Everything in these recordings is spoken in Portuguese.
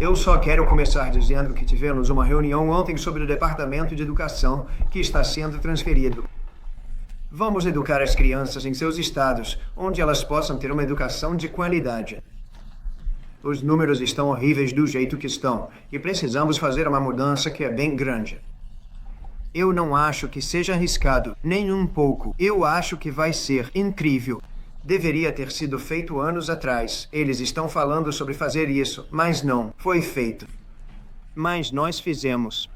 Eu só quero começar dizendo que tivemos uma reunião ontem sobre o Departamento de Educação que está sendo transferido. Vamos educar as crianças em seus estados, onde elas possam ter uma educação de qualidade. Os números estão horríveis do jeito que estão, e precisamos fazer uma mudança que é bem grande. Eu não acho que seja arriscado, nem um pouco. Eu acho que vai ser incrível. Deveria ter sido feito anos atrás. Eles estão falando sobre fazer isso, mas não foi feito. Mas nós fizemos.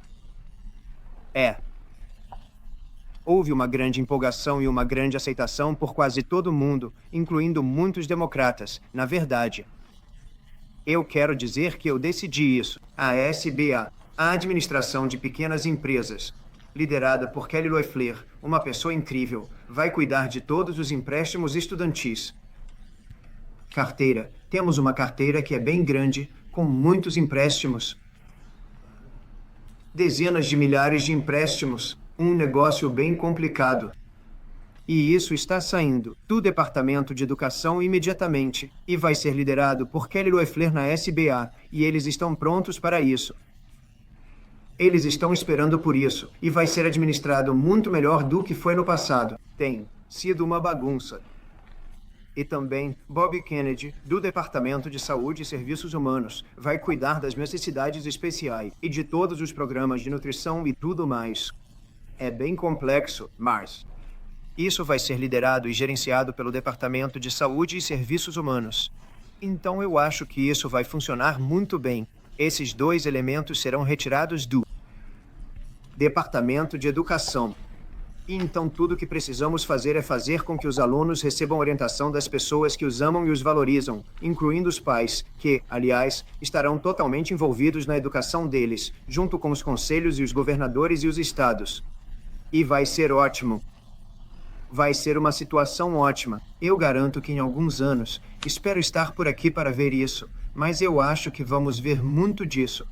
Houve uma grande empolgação e uma grande aceitação por quase todo mundo, incluindo muitos democratas, na verdade. Eu quero dizer que eu decidi isso. A SBA, a Administração de Pequenas Empresas, liderada por Kelly Loeffler, uma pessoa incrível, vai cuidar de todos os empréstimos estudantis. Carteira. Temos uma carteira que é bem grande, com muitos empréstimos. Dezenas de milhares de empréstimos. Um negócio bem complicado. E isso está saindo do Departamento de Educação imediatamente e vai ser liderado por Kelly Loeffler na SBA, e eles estão prontos para isso. Eles estão esperando por isso, e vai ser administrado muito melhor do que foi no passado. Tem sido uma bagunça. E também Bob Kennedy, do Departamento de Saúde e Serviços Humanos, vai cuidar das necessidades especiais e de todos os programas de nutrição e tudo mais. É bem complexo, mas isso vai ser liderado e gerenciado pelo Departamento de Saúde e Serviços Humanos. Então eu acho que isso vai funcionar muito bem. Esses dois elementos serão retirados do Departamento de Educação. E então tudo o que precisamos fazer é fazer com que os alunos recebam orientação das pessoas que os amam e os valorizam, incluindo os pais, que, aliás, estarão totalmente envolvidos na educação deles, junto com os conselhos e os governadores e os estados. E vai ser ótimo. Vai ser uma situação ótima. Eu garanto que em alguns anos, espero estar por aqui para ver isso, mas eu acho que vamos ver muito disso.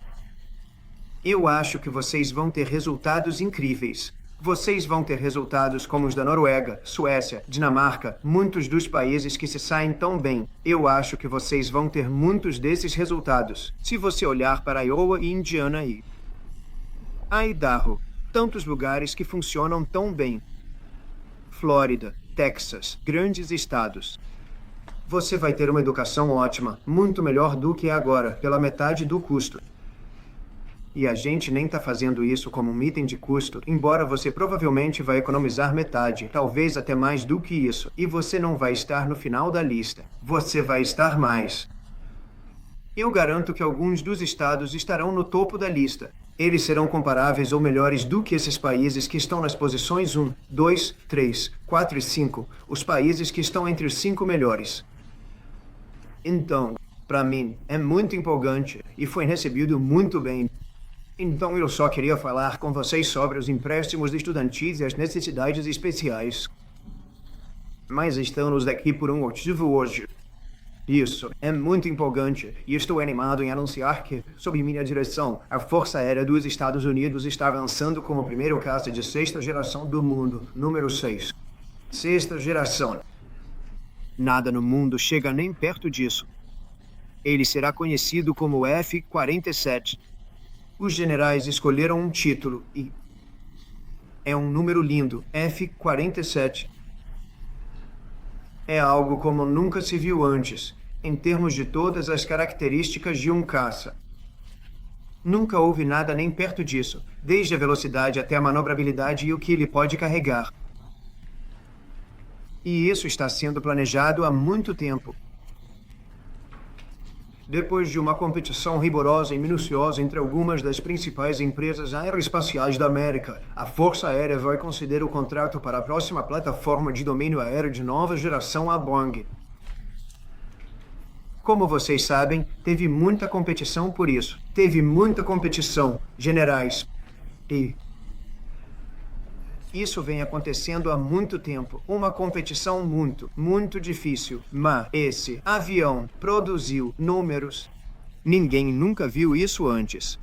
Eu acho que vocês vão ter resultados incríveis. Vocês vão ter resultados como os da Noruega, Suécia, Dinamarca, muitos dos países que se saem tão bem. Eu acho que vocês vão ter muitos desses resultados. Se você olhar para Iowa e Indiana e Idaho, tantos lugares que funcionam tão bem. Flórida, Texas, grandes estados. Você vai ter uma educação ótima, muito melhor do que é agora, pela metade do custo. E a gente nem está fazendo isso como um item de custo, embora você provavelmente vai economizar metade, talvez até mais do que isso. E você não vai estar no final da lista. Você vai estar mais. Eu garanto que alguns dos estados estarão no topo da lista. Eles serão comparáveis ou melhores do que esses países que estão nas posições 1, 2, 3, 4 e 5, os países que estão entre os 5 melhores. Então, para mim, é muito empolgante e foi recebido muito bem. Então eu só queria falar com vocês sobre os empréstimos estudantis e as necessidades especiais. Mas estamos aqui por um motivo hoje. Isso é muito empolgante e estou animado em anunciar que, sob minha direção, a Força Aérea dos Estados Unidos está avançando como o primeiro caça de 6ª geração do mundo, número 6. 6ª geração. Nada no mundo chega nem perto disso. Ele será conhecido como F-47. Os generais escolheram um título e é um número lindo, F-47. É algo como nunca se viu antes, em termos de todas as características de um caça. Nunca houve nada nem perto disso, desde a velocidade até a manobrabilidade e o que ele pode carregar. E isso está sendo planejado há muito tempo. Depois de uma competição rigorosa e minuciosa entre algumas das principais empresas aeroespaciais da América, a Força Aérea vai conceder o contrato para a próxima plataforma de domínio aéreo de nova geração à Boeing. Como vocês sabem, teve muita competição por isso. Teve muita competição, generais. E isso vem acontecendo há muito tempo. Uma competição muito difícil. Mas esse avião produziu números. Ninguém nunca viu isso antes.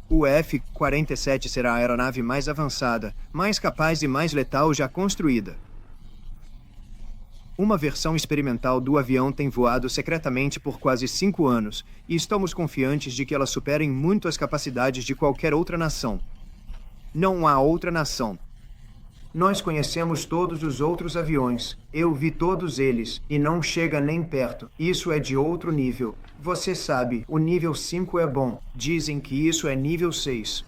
O F-47 será a aeronave mais avançada, mais capaz e mais letal já construída. Uma versão experimental do avião tem voado secretamente por quase 5 anos, e estamos confiantes de que ela supere em muito as capacidades de qualquer outra nação. Não há outra nação. Nós conhecemos todos os outros aviões. Eu vi todos eles, e não chega nem perto. Isso é de outro nível. Você sabe, o nível 5 é bom. Dizem que isso é nível 6.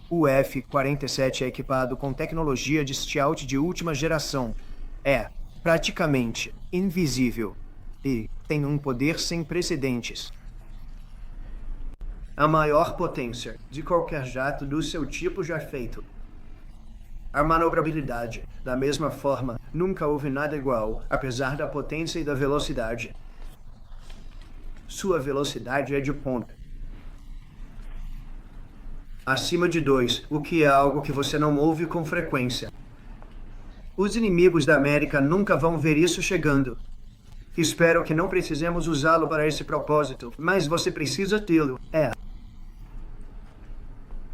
O F-47 é equipado com tecnologia de stealth de última geração. É praticamente invisível e tem um poder sem precedentes. A maior potência de qualquer jato do seu tipo já feito. A manobrabilidade, da mesma forma, nunca houve nada igual, apesar da potência e da velocidade. Sua velocidade é de ponta. Acima de 2, o que é algo que você não ouve com frequência. Os inimigos da América nunca vão ver isso chegando. Espero que não precisemos usá-lo para esse propósito, mas você precisa tê-lo.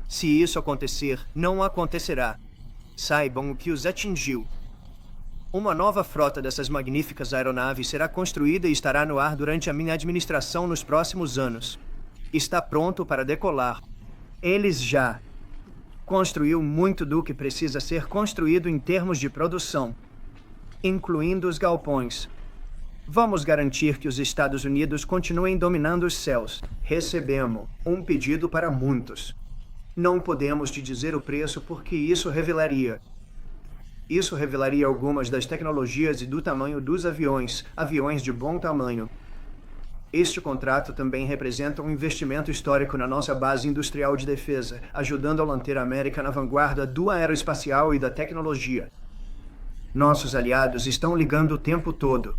Se isso acontecer, não acontecerá. Saibam o que os atingiu. Uma nova frota dessas magníficas aeronaves será construída e estará no ar durante a minha administração nos próximos anos. Está pronto para decolar. Eles já construiu muito do que precisa ser construído em termos de produção, incluindo os galpões. Vamos garantir que os Estados Unidos continuem dominando os céus. Recebemos um pedido para muitos. Não podemos te dizer o preço porque isso revelaria algumas das tecnologias e do tamanho dos aviões de bom tamanho. Este contrato também representa um investimento histórico na nossa base industrial de defesa, ajudando a manter a América na vanguarda do aeroespacial e da tecnologia. Nossos aliados estão ligando o tempo todo.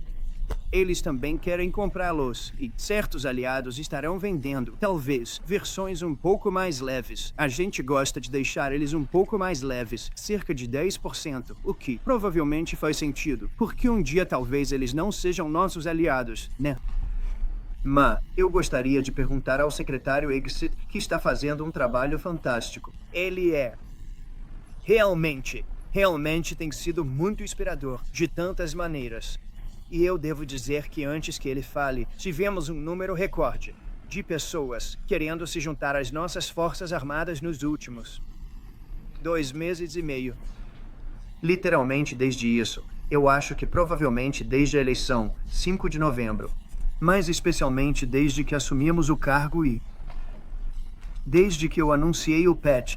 Eles também querem comprá-los, e certos aliados estarão vendendo, talvez, versões um pouco mais leves. A gente gosta de deixar eles um pouco mais leves, cerca de 10%, o que provavelmente faz sentido, porque um dia talvez eles não sejam nossos aliados, né? Mas eu gostaria de perguntar ao secretário Exit, que está fazendo um trabalho fantástico. Ele é realmente tem sido muito inspirador, de tantas maneiras. E eu devo dizer que antes que ele fale, tivemos um número recorde de pessoas querendo se juntar às nossas forças armadas nos últimos 2 meses e meio. Literalmente desde isso. Eu acho que provavelmente desde a eleição, 5 de novembro. Mas especialmente desde que assumimos o cargo e desde que eu anunciei o Pat.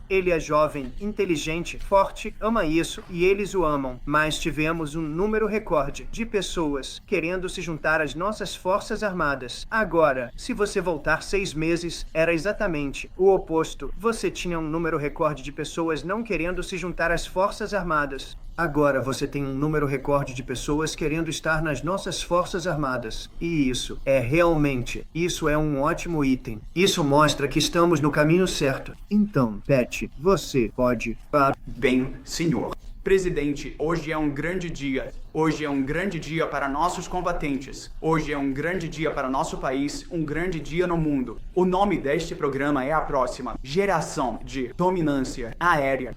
Ele é jovem, inteligente, forte, ama isso e eles o amam. Mas tivemos um número recorde de pessoas querendo se juntar às nossas forças armadas. Agora, se você voltar 6 meses, era exatamente o oposto. Você tinha um número recorde de pessoas não querendo se juntar às forças armadas. Agora você tem um número recorde de pessoas querendo estar nas nossas forças armadas. E isso é um ótimo item. Isso mostra que estamos no caminho certo. Então, Pat, você pode... Bem, senhor. Presidente, hoje é um grande dia. Hoje é um grande dia para nossos combatentes. Hoje é um grande dia para nosso país, um grande dia no mundo. O nome deste programa é a próxima geração de dominância aérea.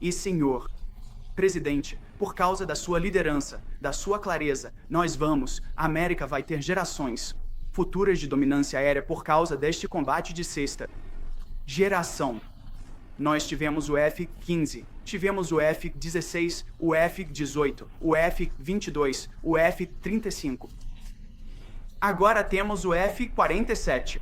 E, senhor... Presidente, por causa da sua liderança, da sua clareza, a América vai ter gerações futuras de dominância aérea por causa deste combate de sexta geração. Nós tivemos o F-15, tivemos o F-16, o F-18, o F-22, o F-35. Agora temos o F-47,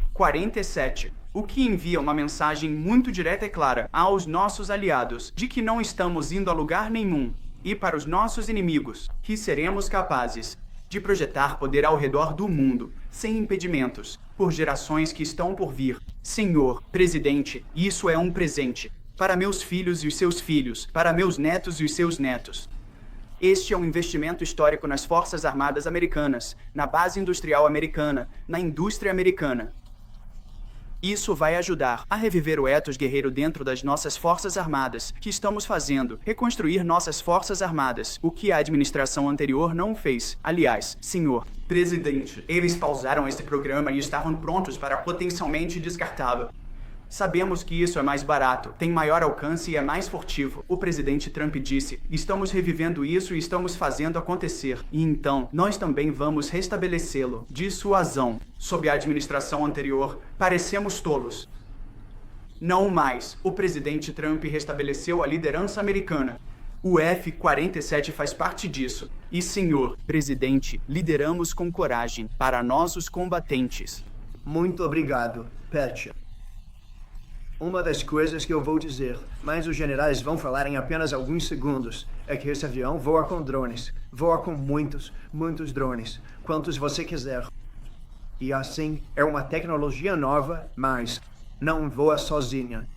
o que envia uma mensagem muito direta e clara aos nossos aliados de que não estamos indo a lugar nenhum, e para os nossos inimigos, que seremos capazes de projetar poder ao redor do mundo, sem impedimentos, por gerações que estão por vir. Senhor Presidente, isso é um presente para meus filhos e os seus filhos, para meus netos e os seus netos. Este é um investimento histórico nas Forças Armadas Americanas, na base industrial americana, na indústria americana. Isso vai ajudar a reviver o ethos guerreiro dentro das nossas Forças Armadas, que estamos fazendo, reconstruir nossas Forças Armadas, o que a administração anterior não fez. Aliás, senhor Presidente, eles pausaram esse programa e estavam prontos para potencialmente descartá-lo. Sabemos que isso é mais barato, tem maior alcance e é mais furtivo. O presidente Trump disse: estamos revivendo isso e estamos fazendo acontecer. E então, nós também vamos restabelecê-lo. Dissuasão. Sob a administração anterior, parecemos tolos. Não mais. O presidente Trump restabeleceu a liderança americana. O F-47 faz parte disso. E, senhor presidente, lideramos com coragem para nós os combatentes. Muito obrigado, Pat. Uma das coisas que eu vou dizer, mas os generais vão falar em apenas alguns segundos, é que esse avião voa com drones. Voa com muitos drones. Quantos você quiser. E assim, é uma tecnologia nova, mas não voa sozinha.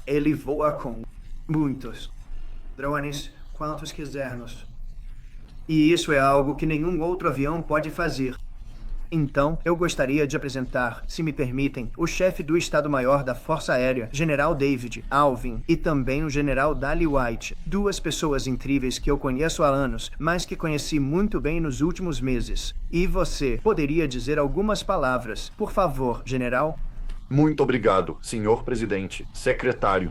Ele voa com muitos drones, quantos quisermos. E isso é algo que nenhum outro avião pode fazer. Então, eu gostaria de apresentar, se me permitem, o chefe do Estado-Maior da Força Aérea, General David Alvin, e também o General Dali White, duas pessoas incríveis que eu conheço há anos, mas que conheci muito bem nos últimos meses. E você poderia dizer algumas palavras, por favor, General? Muito obrigado, senhor presidente, secretário.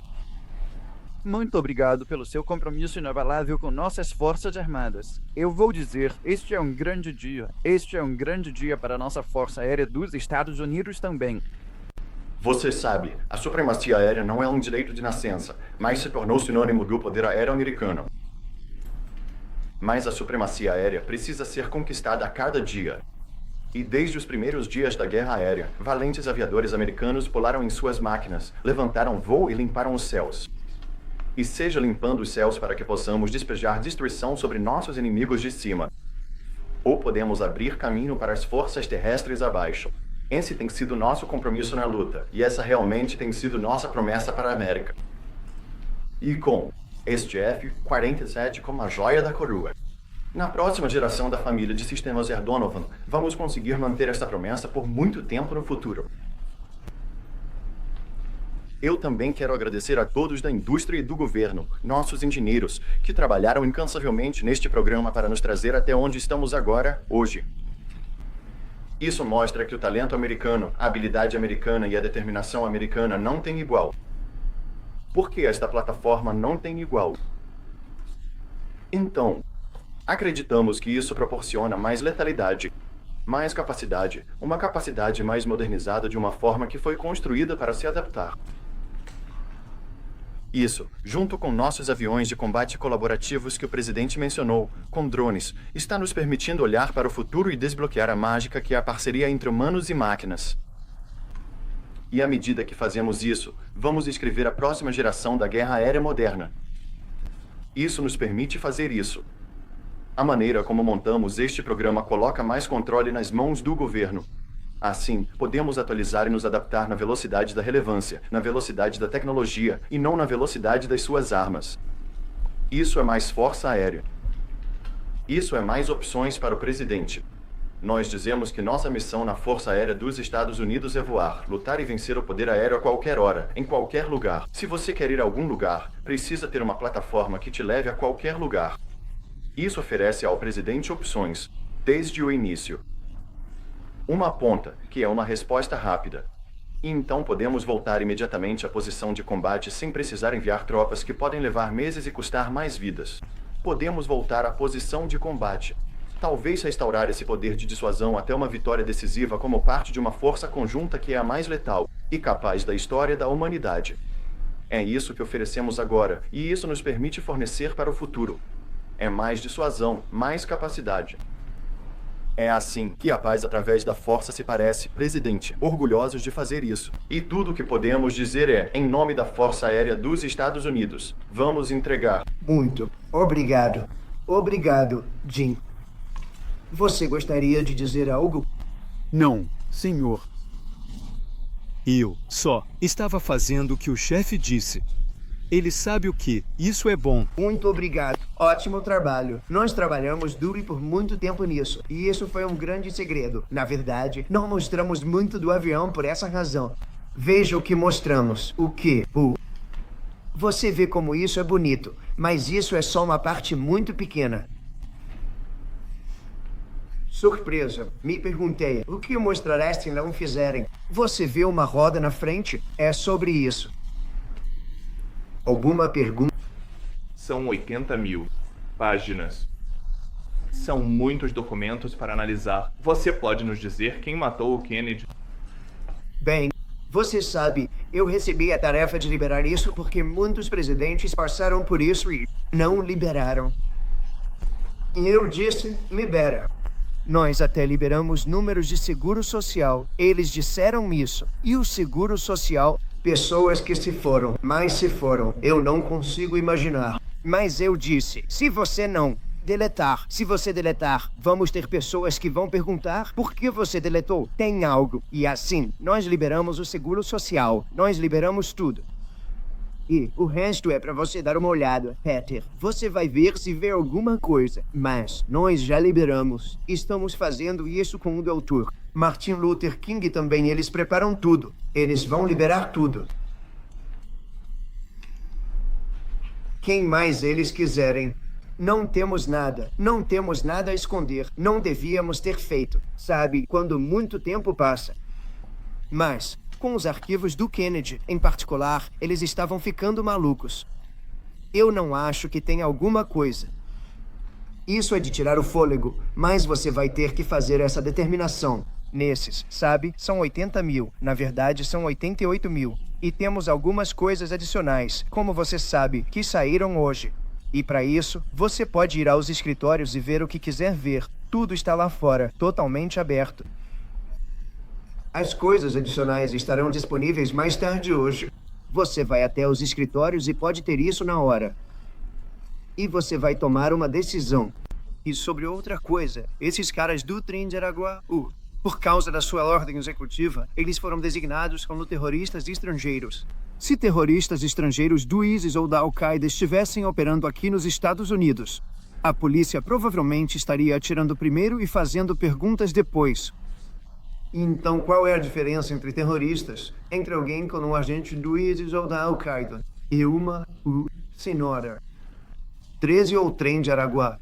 Muito obrigado pelo seu compromisso inabalável com nossas Forças Armadas. Eu vou dizer, este é um grande dia. Este é um grande dia para a nossa Força Aérea dos Estados Unidos também. Você sabe, a supremacia aérea não é um direito de nascença, mas se tornou sinônimo do poder aéreo americano. Mas a supremacia aérea precisa ser conquistada a cada dia. E desde os primeiros dias da Guerra Aérea, valentes aviadores americanos pularam em suas máquinas, levantaram voo e limparam os céus. E seja limpando os céus para que possamos despejar destruição sobre nossos inimigos de cima. Ou podemos abrir caminho para as forças terrestres abaixo. Esse tem sido nosso compromisso na luta, e essa realmente tem sido nossa promessa para a América. E com este F-47 como a joia da coroa. Na próxima geração da família de sistemas Air Donovan, vamos conseguir manter esta promessa por muito tempo no futuro. Eu também quero agradecer a todos da indústria e do governo, nossos engenheiros, que trabalharam incansavelmente neste programa para nos trazer até onde estamos agora, hoje. Isso mostra que o talento americano, a habilidade americana e a determinação americana não têm igual. Por que esta plataforma não tem igual? Então, acreditamos que isso proporciona mais letalidade, mais capacidade, uma capacidade mais modernizada de uma forma que foi construída para se adaptar. Isso, junto com nossos aviões de combate colaborativos que o presidente mencionou, com drones, está nos permitindo olhar para o futuro e desbloquear a mágica que é a parceria entre humanos e máquinas. E à medida que fazemos isso, vamos escrever a próxima geração da guerra aérea moderna. Isso nos permite fazer isso. A maneira como montamos este programa coloca mais controle nas mãos do governo. Assim, podemos atualizar e nos adaptar na velocidade da relevância, na velocidade da tecnologia e não na velocidade das suas armas. Isso é mais força aérea. Isso é mais opções para o presidente. Nós dizemos que nossa missão na Força Aérea dos Estados Unidos é voar, lutar e vencer o poder aéreo a qualquer hora, em qualquer lugar. Se você quer ir a algum lugar, precisa ter uma plataforma que te leve a qualquer lugar. Isso oferece ao presidente opções, desde o início. Uma ponta, que é uma resposta rápida. E então podemos voltar imediatamente à posição de combate sem precisar enviar tropas que podem levar meses e custar mais vidas. Podemos voltar à posição de combate. Talvez restaurar esse poder de dissuasão até uma vitória decisiva como parte de uma força conjunta que é a mais letal e capaz da história da humanidade. É isso que oferecemos agora, e isso nos permite fornecer para o futuro. É mais dissuasão, mais capacidade. É assim que a paz através da força se parece, presidente, orgulhosos de fazer isso. E tudo o que podemos dizer é, em nome da Força Aérea dos Estados Unidos, vamos entregar. Muito obrigado. Obrigado, Jim. Você gostaria de dizer algo? Não, senhor. Eu só estava fazendo o que o chefe disse. Ele sabe o que. Isso é bom. Muito obrigado. Ótimo trabalho. Nós trabalhamos duro e por muito tempo nisso. E isso foi um grande segredo. Na verdade, não mostramos muito do avião por essa razão. Veja o que mostramos. O que? Você vê como isso é bonito. Mas isso é só uma parte muito pequena. Surpresa. Me perguntei, o que mostrarás se não fizerem? Você vê uma roda na frente? É sobre isso. Alguma pergunta? São 80.000 páginas. São muitos documentos para analisar. Você pode nos dizer quem matou o Kennedy? Bem, você sabe, eu recebi a tarefa de liberar isso porque muitos presidentes passaram por isso e não liberaram. E eu disse, libera. Nós até liberamos números de seguro social. Eles disseram isso. E o seguro social... Pessoas que se foram, mas se foram. Eu não consigo imaginar. Mas eu disse, se você não deletar, se você deletar, vamos ter pessoas que vão perguntar por que você deletou. Tem algo. E assim, nós liberamos o seguro social. Nós liberamos tudo. E o resto é para você dar uma olhada, Peter. Você vai ver se vê alguma coisa. Mas nós já liberamos. Estamos fazendo isso com o doutor Martin Luther King também. Eles preparam tudo. Eles vão liberar tudo. Quem mais eles quiserem. Não temos nada. Não temos nada a esconder. Não devíamos ter feito. Sabe, quando muito tempo passa. Mas... com os arquivos do Kennedy, em particular, eles estavam ficando malucos. Eu não acho que tem alguma coisa. Isso é de tirar o fôlego, mas você vai ter que fazer essa determinação. Nesses, sabe, são 80.000. Na verdade, são 88.000. E temos algumas coisas adicionais, como você sabe, que saíram hoje. E para isso, você pode ir aos escritórios e ver o que quiser ver. Tudo está lá fora, totalmente aberto. As coisas adicionais estarão disponíveis mais tarde hoje. Você vai até os escritórios e pode ter isso na hora. E você vai tomar uma decisão. E sobre outra coisa, esses caras do trem de Araguá, por causa da sua ordem executiva, eles foram designados como terroristas estrangeiros. Se terroristas estrangeiros do ISIS ou da Al-Qaeda estivessem operando aqui nos Estados Unidos, a polícia provavelmente estaria atirando primeiro e fazendo perguntas depois. Então, qual é a diferença entre terroristas, entre alguém como um agente do ISIS ou da Al-Qaeda, e uma, senhora? 13 ou trem de Araguá?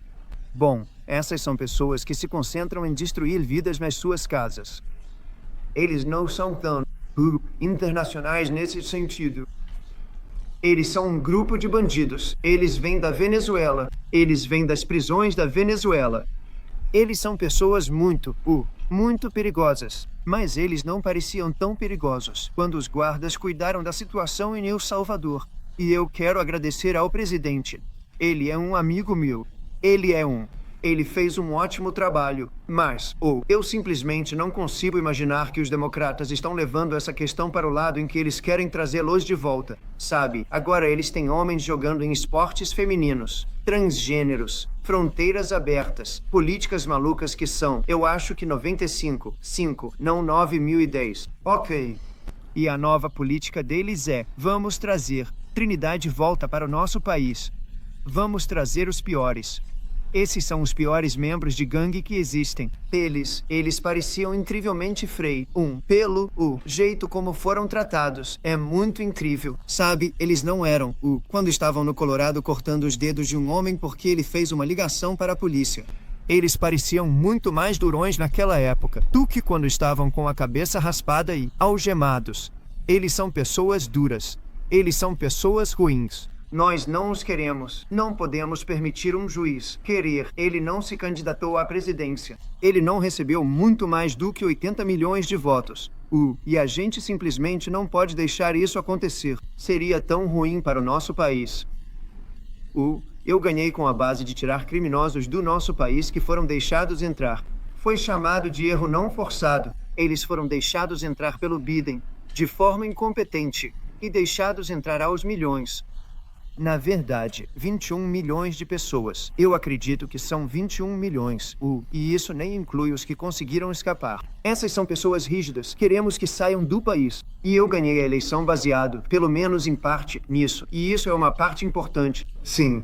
Bom, essas são pessoas que se concentram em destruir vidas nas suas casas. Eles não são tão, internacionais nesse sentido. Eles são um grupo de bandidos. Eles vêm da Venezuela. Eles vêm das prisões da Venezuela. Eles são pessoas muito perigosas. Mas eles não pareciam tão perigosos quando os guardas cuidaram da situação em El Salvador. E eu quero agradecer ao presidente. Ele é um amigo meu. Ele fez um ótimo trabalho. Mas, eu simplesmente não consigo imaginar que os democratas estão levando essa questão para o lado em que eles querem trazê-los de volta. Sabe, agora eles têm homens jogando em esportes femininos, transgêneros, fronteiras abertas, políticas malucas que são, eu acho que 95, não 9010. Ok. E a nova política deles é, vamos trazer Trinidade de volta para o nosso país. Vamos trazer os piores. Esses são os piores membros de gangue que existem. Eles pareciam incrivelmente pelo jeito como foram tratados. É muito incrível. Sabe, eles não eram quando estavam no Colorado cortando os dedos de um homem porque ele fez uma ligação para a polícia. Eles pareciam muito mais durões naquela época do que quando estavam com a cabeça raspada e algemados. Eles são pessoas duras. Eles são pessoas ruins. Nós não os queremos. Não podemos permitir um juiz querer. Ele não se candidatou à presidência. Ele não recebeu muito mais do que 80 milhões de votos. E a gente simplesmente não pode deixar isso acontecer. Seria tão ruim para o nosso país. Eu ganhei com a base de tirar criminosos do nosso país que foram deixados entrar. Foi chamado de erro não forçado. Eles foram deixados entrar pelo Biden, de forma incompetente, e deixados entrar aos milhões. Na verdade, 21 milhões de pessoas. Eu acredito que são 21 milhões. E isso nem inclui os que conseguiram escapar. Essas são pessoas rígidas. Queremos que saiam do país. E eu ganhei a eleição baseado, pelo menos em parte, nisso. E isso é uma parte importante. Sim.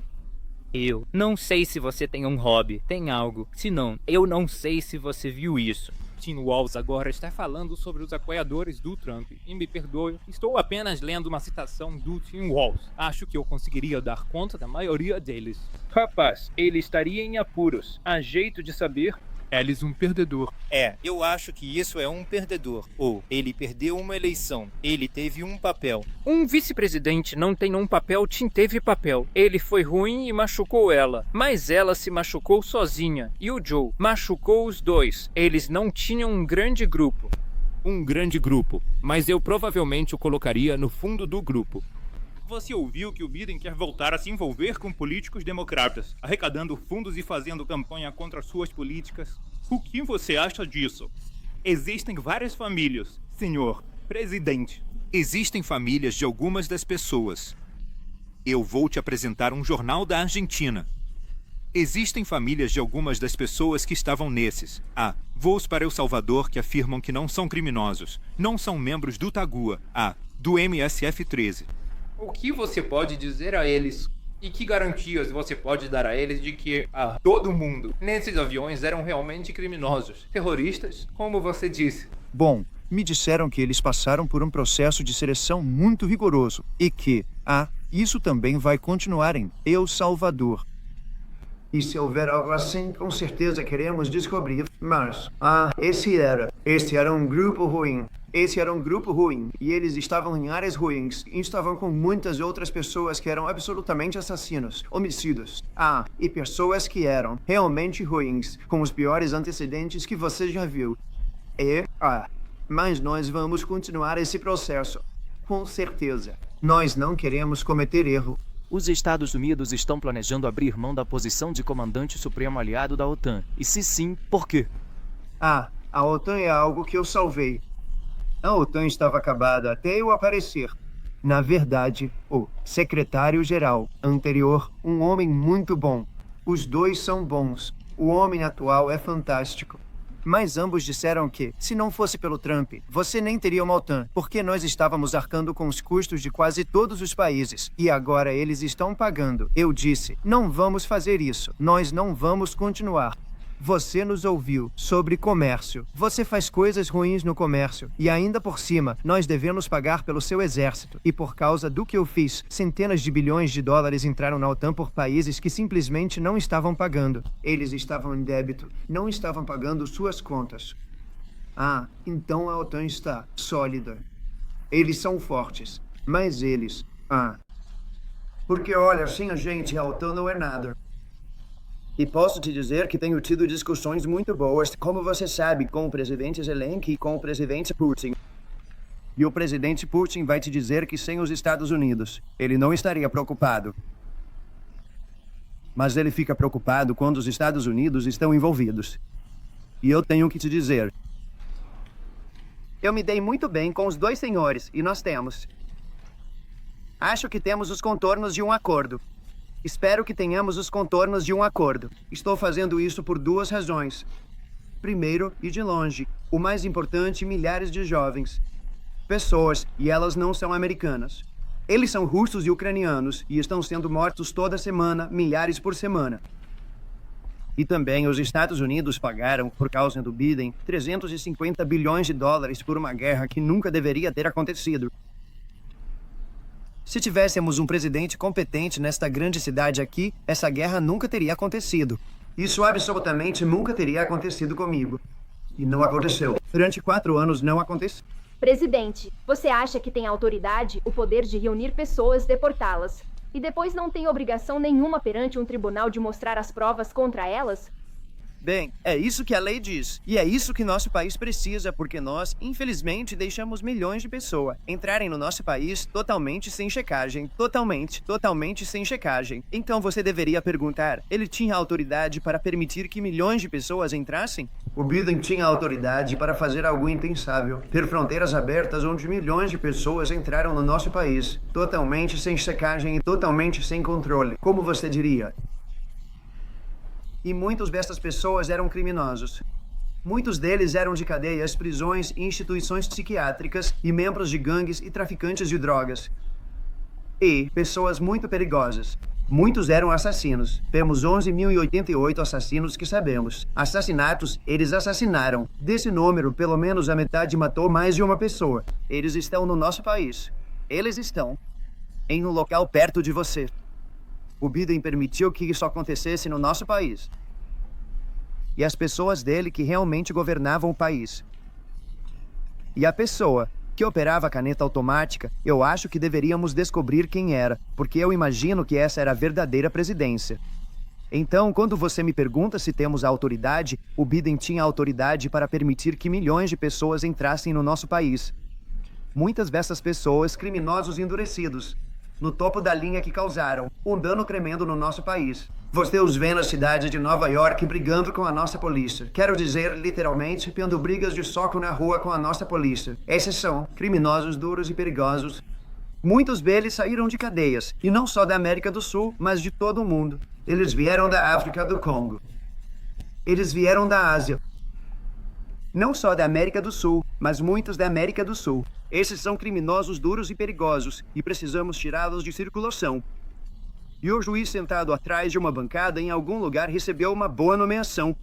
Eu não sei se você tem um hobby, tem algo. Se não, eu não sei se você viu isso. Tim Walz agora está falando sobre os apoiadores do Trump. E me perdoe, estou apenas lendo uma citação do Tim Walz. Acho que eu conseguiria dar conta da maioria deles. Rapaz, ele estaria em apuros. Há jeito de saber? Eles um perdedor. Eu acho que isso é um perdedor. Ou ele perdeu uma eleição. Ele teve um papel. Um vice-presidente não tem um papel, Tim teve papel. Ele foi ruim e machucou ela. Mas ela se machucou sozinha. E o Joe machucou os dois. Eles não tinham um grande grupo. Um grande grupo, mas eu provavelmente o colocaria no fundo do grupo. Você ouviu que o Biden quer voltar a se envolver com políticos democratas, arrecadando fundos e fazendo campanha contra suas políticas? O que você acha disso? Existem várias famílias, senhor presidente. Existem famílias de algumas das pessoas. Eu vou te apresentar um jornal da Argentina. Existem famílias de algumas das pessoas que estavam nesses. Há voos para El Salvador que afirmam que não são criminosos. Não são membros do TAGUA. Do MSF-13. O que você pode dizer a eles? E que garantias você pode dar a eles de que todo mundo nesses aviões eram realmente criminosos? Terroristas, como você disse. Bom, me disseram que eles passaram por um processo de seleção muito rigoroso e que, isso também vai continuar em El Salvador. E se houver algo assim, com certeza queremos descobrir. Mas, este era um grupo ruim. Esse era um grupo ruim. E eles estavam em áreas ruins. E estavam com muitas outras pessoas que eram absolutamente assassinos, homicidas. E pessoas que eram realmente ruins, com os piores antecedentes que você já viu. Mas nós vamos continuar esse processo. Com certeza. Nós não queremos cometer erro. Os Estados Unidos estão planejando abrir mão da posição de comandante supremo aliado da OTAN. E se sim, por quê? A OTAN é algo que eu salvei. A OTAN estava acabada até eu aparecer. Na verdade, o secretário-geral anterior, um homem muito bom. Os dois são bons. O homem atual é fantástico. Mas ambos disseram que, se não fosse pelo Trump, você nem teria uma OTAN, porque nós estávamos arcando com os custos de quase todos os países. E agora eles estão pagando. Eu disse, não vamos fazer isso. Nós não vamos continuar. Você nos ouviu sobre comércio. Você faz coisas ruins no comércio. E ainda por cima, nós devemos pagar pelo seu exército. E por causa do que eu fiz, centenas de bilhões de dólares entraram na OTAN por países que simplesmente não estavam pagando. Eles estavam em débito. Não estavam pagando suas contas. Então a OTAN está sólida. Eles são fortes. Mas eles... Porque olha, sem a gente, a OTAN não é nada. E posso te dizer que tenho tido discussões muito boas, como você sabe, com o presidente Zelensky e com o presidente Putin. E o presidente Putin vai te dizer que sem os Estados Unidos, ele não estaria preocupado. Mas ele fica preocupado quando os Estados Unidos estão envolvidos. E eu tenho que te dizer. Eu me dei muito bem com os dois senhores, e nós temos. Acho que temos os contornos de um acordo. Espero que tenhamos os contornos de um acordo. Estou fazendo isso por duas razões. Primeiro, e de longe, o mais importante, milhares de jovens. Pessoas, e elas não são americanas. Eles são russos e ucranianos, e estão sendo mortos toda semana, milhares por semana. E também os Estados Unidos pagaram, por causa do Biden, 350 bilhões de dólares por uma guerra que nunca deveria ter acontecido. Se tivéssemos um presidente competente nesta grande cidade aqui, essa guerra nunca teria acontecido. Isso absolutamente nunca teria acontecido comigo. E não aconteceu. Durante 4 anos não aconteceu. Presidente, você acha que tem autoridade, o poder de reunir pessoas e deportá-las, e depois não tem obrigação nenhuma perante um tribunal de mostrar as provas contra elas? Bem, é isso que a lei diz. E é isso que nosso país precisa, porque nós, infelizmente, deixamos milhões de pessoas entrarem no nosso país totalmente sem checagem. Totalmente sem checagem. Então você deveria perguntar, ele tinha autoridade para permitir que milhões de pessoas entrassem? O Biden tinha autoridade para fazer algo impensável. Ter fronteiras abertas onde milhões de pessoas entraram no nosso país. Totalmente sem checagem e totalmente sem controle. Como você diria? E muitas dessas pessoas eram criminosos. Muitos deles eram de cadeias, prisões e instituições psiquiátricas e membros de gangues e traficantes de drogas. E pessoas muito perigosas. Muitos eram assassinos. Temos 11.088 assassinos que sabemos. Assassinatos, eles assassinaram. Desse número, pelo menos a metade matou mais de uma pessoa. Eles estão no nosso país. Eles estão em um local perto de você. O Biden permitiu que isso acontecesse no nosso país. e as pessoas dele que realmente governavam o país. E a pessoa que operava a caneta automática, eu acho que deveríamos descobrir quem era, porque eu imagino que essa era a verdadeira presidência. Então, quando você me pergunta se temos a autoridade, o Biden tinha autoridade para permitir que milhões de pessoas entrassem no nosso país. Muitas dessas pessoas, criminosos endurecidos, no topo da linha que causaram um dano tremendo no nosso país. Você os vê na cidade de Nova York brigando com a nossa polícia. Quero dizer, literalmente, tendo brigas de soco na rua com a nossa polícia. Esses são criminosos duros e perigosos. Muitos deles saíram de cadeias, e não só da América do Sul, mas de todo o mundo. Eles vieram da África do Congo. Eles vieram da Ásia. Não só da América do Sul, mas muitos da América do Sul. Esses são criminosos duros e perigosos, e precisamos tirá-los de circulação. E o juiz sentado atrás de uma bancada em algum lugar recebeu uma boa nomeação.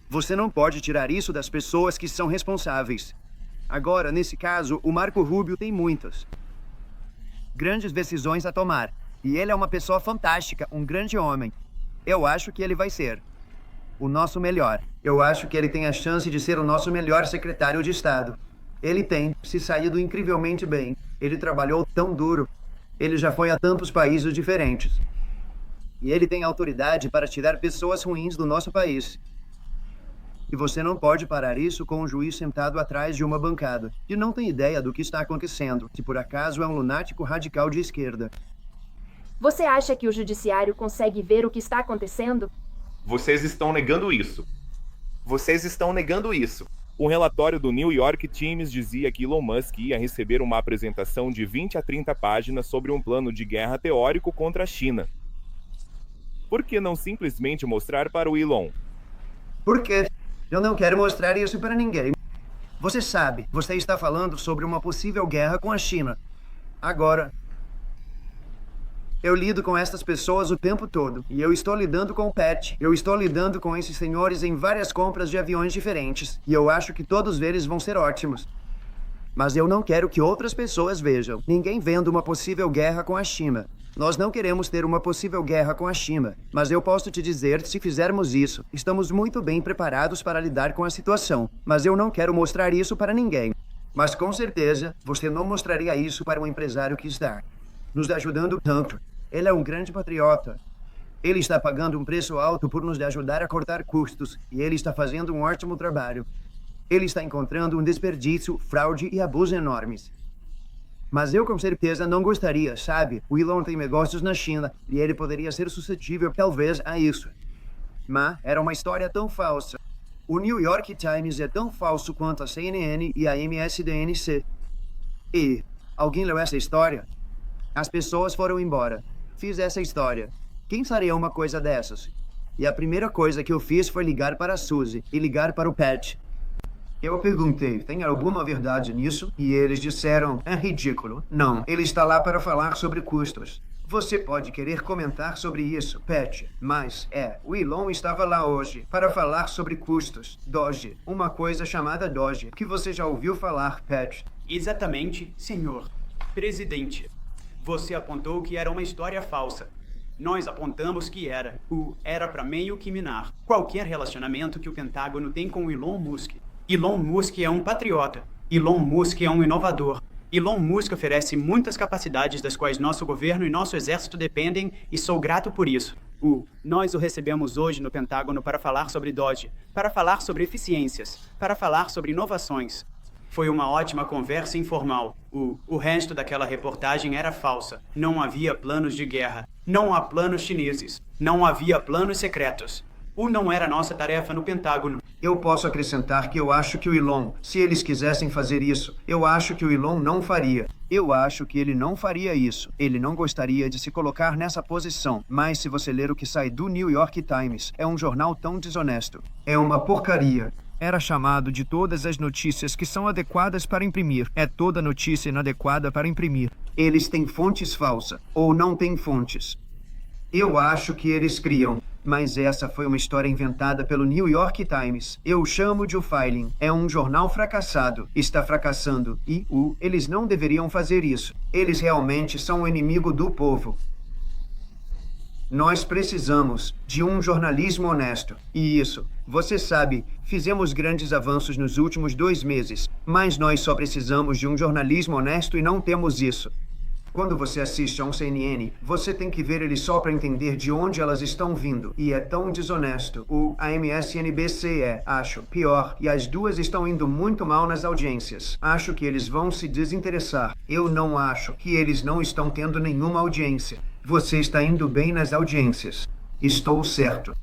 Você não pode tirar isso das pessoas que são responsáveis. Agora, nesse caso, o Marco Rubio tem muitas grandes decisões a tomar. E ele é uma pessoa fantástica, um grande homem. Eu acho que ele vai ser o nosso melhor. Eu acho que ele tem a chance de ser o nosso melhor secretário de Estado. Ele tem se saído incrivelmente bem. Ele trabalhou tão duro. Ele já foi a tantos países diferentes. E ele tem autoridade para tirar pessoas ruins do nosso país. E você não pode parar isso com um juiz sentado atrás de uma bancada, que não tem ideia do que está acontecendo, se por acaso é um lunático radical de esquerda. Você acha que o judiciário consegue ver o que está acontecendo? Vocês estão negando isso. Vocês estão negando isso. Um relatório do New York Times dizia que Elon Musk ia receber uma apresentação de 20 a 30 páginas sobre um plano de guerra teórico contra a China. Por que não simplesmente mostrar para o Elon? Por quê? Eu não quero mostrar isso para ninguém. Você sabe, você está falando sobre uma possível guerra com a China. Agora, eu lido com essas pessoas o tempo todo. E eu estou lidando com o Pat. Eu estou lidando com esses senhores em várias compras de aviões diferentes. E eu acho que todos eles vão ser ótimos. Mas eu não quero que outras pessoas vejam. Ninguém vendo uma possível guerra com a China. Nós não queremos ter uma possível guerra com a China. Mas eu posso te dizer, se fizermos isso, estamos muito bem preparados para lidar com a situação. Mas eu não quero mostrar isso para ninguém. Mas com certeza, você não mostraria isso para um empresário que está nos ajudando tanto. Ele é um grande patriota. Ele está pagando um preço alto por nos ajudar a cortar custos. E ele está fazendo um ótimo trabalho. Ele está encontrando um desperdício, fraude e abuso enormes. Mas eu com certeza não gostaria, sabe? O Elon tem negócios na China e ele poderia ser suscetível, talvez, a isso. Mas era uma história tão falsa. O New York Times é tão falso quanto a CNN e a MSDNC. E alguém leu essa história? As pessoas foram embora. Fiz essa história. Quem faria uma coisa dessas? E a primeira coisa que eu fiz foi ligar para a Suzy e ligar para o Pat. Eu perguntei, tem alguma verdade nisso? E eles disseram, é ridículo. Não, ele está lá para falar sobre custos. Você pode querer comentar sobre isso, Pat, mas o Elon estava lá hoje para falar sobre custos. Doge, uma coisa chamada Doge, que você já ouviu falar, Pat. Exatamente, senhor presidente. Você apontou que era uma história falsa. Nós apontamos que era para meio que minar qualquer relacionamento que o Pentágono tem com Elon Musk. Elon Musk é um patriota. Elon Musk é um inovador. Elon Musk oferece muitas capacidades das quais nosso governo e nosso exército dependem e sou grato por isso. Nós o recebemos hoje no Pentágono para falar sobre Doge, para falar sobre eficiências, para falar sobre inovações. Foi uma ótima conversa informal. O resto daquela reportagem era falsa. Não havia planos de guerra. Não há planos chineses. Não havia planos secretos. Não era nossa tarefa no Pentágono. Eu posso acrescentar que eu acho que o Elon, se eles quisessem fazer isso, eu acho que o Elon não faria. Eu acho que ele não faria isso. Ele não gostaria de se colocar nessa posição. Mas se você ler o que sai do New York Times, é um jornal tão desonesto. É uma porcaria. Era chamado de todas as notícias que são adequadas para imprimir. É toda notícia inadequada para imprimir. Eles têm fontes falsas, ou não têm fontes. Eu acho que eles criam. Mas essa foi uma história inventada pelo New York Times. Eu chamo de o Filing. É um jornal fracassado. Está fracassando. E eles não deveriam fazer isso. Eles realmente são o inimigo do povo. Nós precisamos de um jornalismo honesto. E isso, você sabe, fizemos grandes avanços nos últimos 2 meses, mas nós só precisamos de um jornalismo honesto e não temos isso. Quando você assiste a um CNN, você tem que ver ele só para entender de onde elas estão vindo. E é tão desonesto. A MSNBC acho, pior. E as duas estão indo muito mal nas audiências. Acho que eles vão se desinteressar. Eu não acho que eles não estão tendo nenhuma audiência. Você está indo bem nas audiências. Estou certo.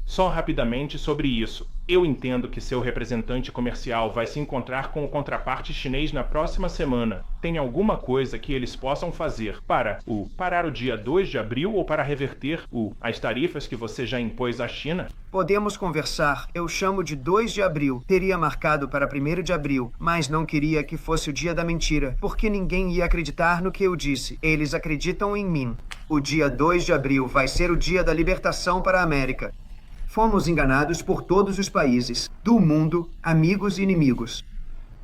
Só rapidamente sobre isso. Eu entendo que seu representante comercial vai se encontrar com o contraparte chinês na próxima semana. Tem alguma coisa que eles possam fazer para parar o dia 2 de abril ou para reverter as tarifas que você já impôs à China? Podemos conversar. Eu chamo de 2 de abril. Teria marcado para 1º de abril, mas não queria que fosse o dia da mentira, porque ninguém ia acreditar no que eu disse. Eles acreditam em mim. O dia 2 de abril vai ser o dia da libertação para a América. Fomos enganados por todos os países do mundo, amigos e inimigos.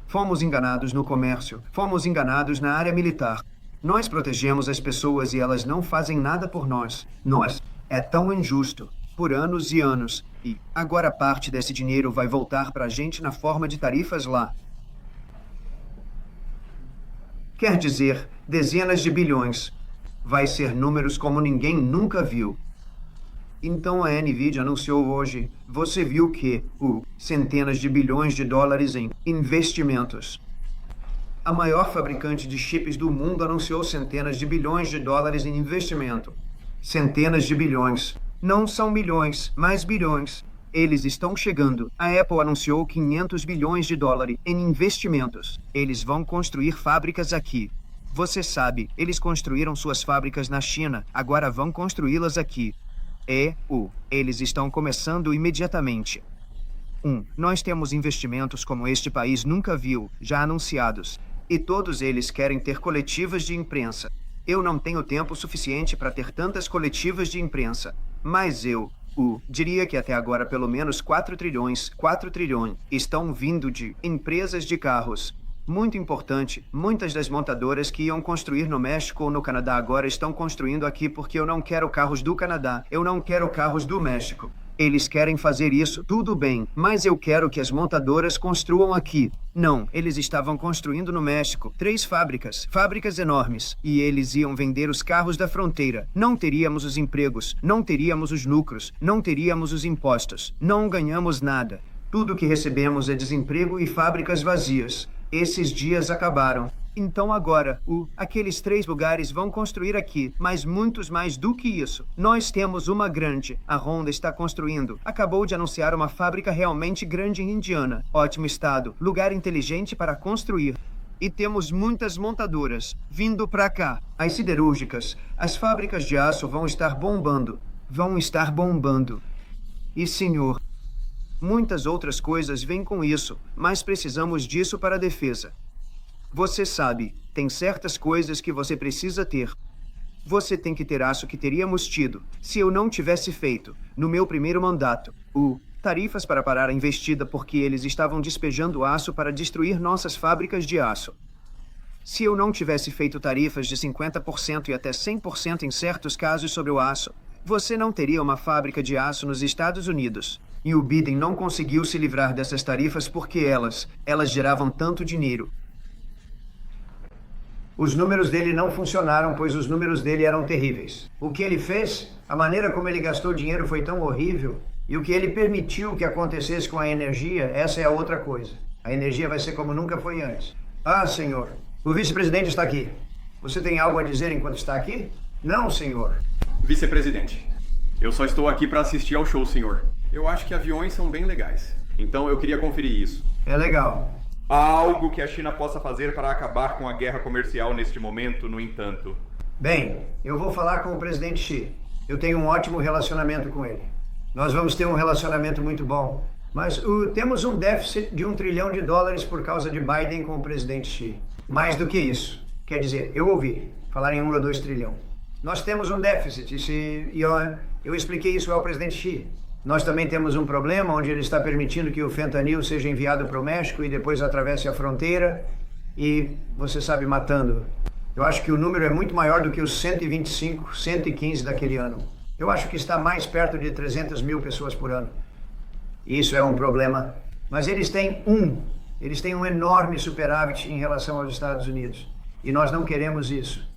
Fomos enganados no comércio, fomos enganados na área militar. Nós protegemos as pessoas e elas não fazem nada por nós. É tão injusto, por anos e anos. E agora parte desse dinheiro vai voltar para a gente na forma de tarifas lá. Quer dizer, dezenas de bilhões. Vai ser números como ninguém nunca viu. Então a Nvidia anunciou hoje, você viu que, centenas de bilhões de dólares em investimentos. A maior fabricante de chips do mundo anunciou centenas de bilhões de dólares em investimento. Centenas de bilhões. Não são milhões, mas bilhões. Eles estão chegando. A Apple anunciou 500 bilhões de dólares em investimentos. Eles vão construir fábricas aqui. Você sabe, eles construíram suas fábricas na China, agora vão construí-las aqui. Eles estão começando imediatamente. Nós temos investimentos como este país nunca viu, já anunciados. E todos eles querem ter coletivas de imprensa. Eu não tenho tempo suficiente para ter tantas coletivas de imprensa. Mas eu, diria que até agora pelo menos 4 trilhões, estão vindo de empresas de carros. Muito importante, muitas das montadoras que iam construir no México ou no Canadá agora estão construindo aqui porque eu não quero carros do Canadá, eu não quero carros do México. Eles querem fazer isso, tudo bem, mas eu quero que as montadoras construam aqui. Não, eles estavam construindo no México 3 fábricas enormes, e eles iam vender os carros da fronteira. Não teríamos os empregos, não teríamos os lucros, não teríamos os impostos, não ganhamos nada. Tudo que recebemos é desemprego e fábricas vazias. Esses dias acabaram. Então agora, aqueles 3 lugares vão construir aqui, mas muitos mais do que isso. Nós temos uma grande. A Honda está construindo. Acabou de anunciar uma fábrica realmente grande em Indiana. Ótimo estado. Lugar inteligente para construir. E temos muitas montadoras vindo para cá. As siderúrgicas, as fábricas de aço vão estar bombando. E senhor, muitas outras coisas vêm com isso, mas precisamos disso para a defesa. Você sabe, tem certas coisas que você precisa ter. Você tem que ter aço que teríamos tido, se eu não tivesse feito, no meu primeiro mandato, tarifas para parar a investida porque eles estavam despejando aço para destruir nossas fábricas de aço. Se eu não tivesse feito tarifas de 50% e até 100% em certos casos sobre o aço, você não teria uma fábrica de aço nos Estados Unidos. E o Biden não conseguiu se livrar dessas tarifas porque elas geravam tanto dinheiro. Os números dele não funcionaram, pois os números dele eram terríveis. O que ele fez, a maneira como ele gastou dinheiro foi tão horrível, e o que ele permitiu que acontecesse com a energia, essa é a outra coisa. A energia vai ser como nunca foi antes. Ah, senhor, o vice-presidente está aqui. Você tem algo a dizer enquanto está aqui? Não, senhor. Vice-presidente, eu só estou aqui para assistir ao show, senhor. Eu acho que aviões são bem legais. Então eu queria conferir isso. É legal. Há algo que a China possa fazer para acabar com a guerra comercial neste momento, no entanto? Bem, eu vou falar com o presidente Xi. Eu tenho um ótimo relacionamento com ele. Nós vamos ter um relacionamento muito bom. Mas temos um déficit de $1 trilhão por causa de Biden com o presidente Xi. Mais do que isso. Quer dizer, eu ouvi falar em 1 ou 2 trilhão. Nós temos um déficit e eu expliquei isso ao presidente Xi. Nós também temos um problema onde ele está permitindo que o fentanil seja enviado para o México e depois atravesse a fronteira e, você sabe, matando Eu acho que o número é muito maior do que os 125, 115 daquele ano. Eu acho que está mais perto de 300 mil pessoas por ano. Isso é um problema. Mas eles têm um enorme superávit em relação aos Estados Unidos. E nós não queremos isso.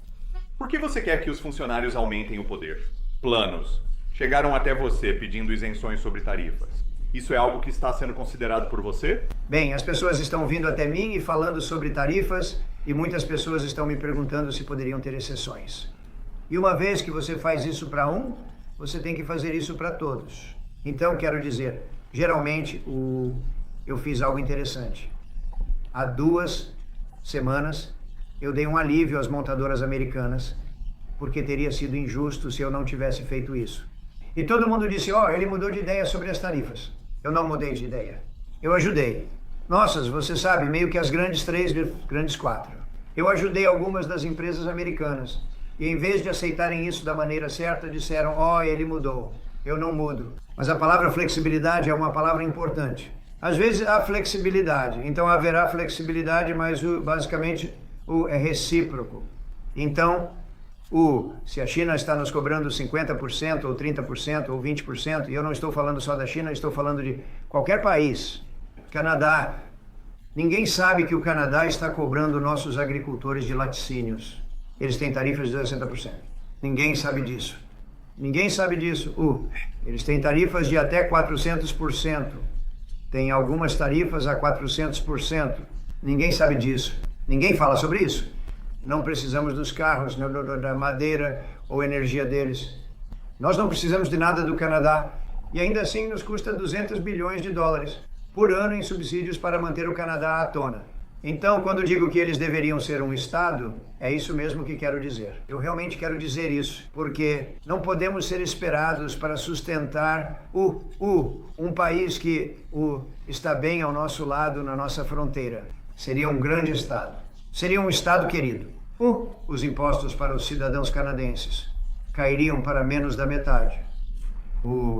Por que você quer que os funcionários aumentem o poder? Planos. Chegaram até você pedindo isenções sobre tarifas. Isso é algo que está sendo considerado por você? Bem, as pessoas estão vindo até mim e falando sobre tarifas, e muitas pessoas estão me perguntando se poderiam ter exceções. E uma vez que você faz isso para um, você tem que fazer isso para todos. Então, quero dizer, geralmente eu fiz algo interessante. Há 2 semanas, eu dei um alívio às montadoras americanas, porque teria sido injusto se eu não tivesse feito isso. E todo mundo disse, ele mudou de ideia sobre as tarifas. Eu não mudei de ideia. Eu ajudei. Nossas, você sabe, meio que as grandes 3, grandes 4. Eu ajudei algumas das empresas americanas. E em vez de aceitarem isso da maneira certa, disseram, ele mudou. Eu não mudo. Mas a palavra flexibilidade é uma palavra importante. Às vezes há flexibilidade, então haverá flexibilidade, mas basicamente é recíproco. Então, se a China está nos cobrando 50%, ou 30%, ou 20%, e eu não estou falando só da China, estou falando de qualquer país. Canadá. Ninguém sabe que o Canadá está cobrando nossos agricultores de laticínios. Eles têm tarifas de 60%. Ninguém sabe disso. Ninguém sabe disso. Eles têm tarifas de até 400%. Tem algumas tarifas a 400%. Ninguém sabe disso. Ninguém fala sobre isso. Não precisamos dos carros, da madeira ou energia deles. Nós não precisamos de nada do Canadá. E ainda assim nos custa 200 bilhões de dólares por ano em subsídios para manter o Canadá à tona. Então, quando digo que eles deveriam ser um Estado, é isso mesmo que quero dizer. Eu realmente quero dizer isso, porque não podemos ser esperados para sustentar um país que está bem ao nosso lado, na nossa fronteira. Seria um grande Estado. Seria um Estado querido. Os impostos para os cidadãos canadenses cairiam para menos da metade.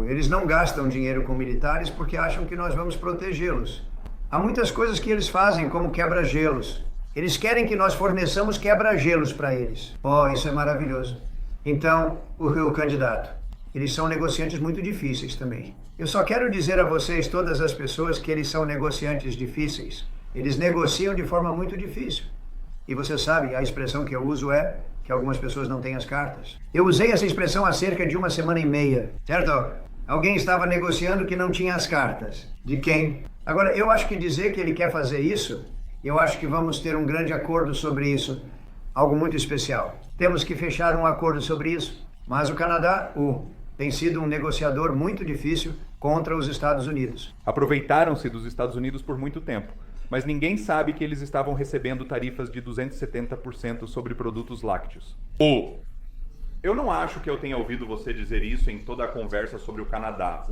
Eles não gastam dinheiro com militares porque acham que nós vamos protegê-los. Há muitas coisas que eles fazem, como quebra-gelos. Eles querem que nós forneçamos quebra-gelos para eles. Isso é maravilhoso. Então, o candidato. Eles são negociantes muito difíceis também. Eu só quero dizer a vocês, todas as pessoas, que eles são negociantes difíceis. Eles negociam de forma muito difícil. E você sabe, a expressão que eu uso é que algumas pessoas não têm as cartas. Eu usei essa expressão há cerca de 1 semana e meia, certo? Alguém estava negociando que não tinha as cartas. De quem? Agora, eu acho que dizer que ele quer fazer isso, eu acho que vamos ter um grande acordo sobre isso. Algo muito especial. Temos que fechar um acordo sobre isso. Mas o Canadá, tem sido um negociador muito difícil contra os Estados Unidos. Aproveitaram-se dos Estados Unidos por muito tempo. Mas ninguém sabe que eles estavam recebendo tarifas de 270% sobre produtos lácteos. Eu não acho que eu tenha ouvido você dizer isso em toda a conversa sobre o Canadá,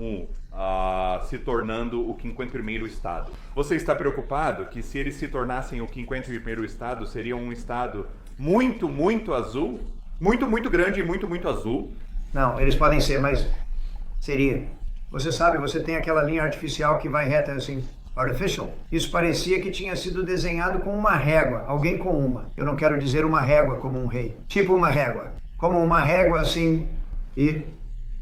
se tornando o 51º estado. Você está preocupado que se eles se tornassem o 51º estado, seria um estado muito, muito azul? Muito, muito grande e muito, muito azul? Não, eles podem ser, mas seria. Você sabe, você tem aquela linha artificial que vai reta assim. Artificial. Isso parecia que tinha sido desenhado com uma régua, alguém com uma. Eu não quero dizer uma régua como um rei. Tipo uma régua. Como uma régua assim, e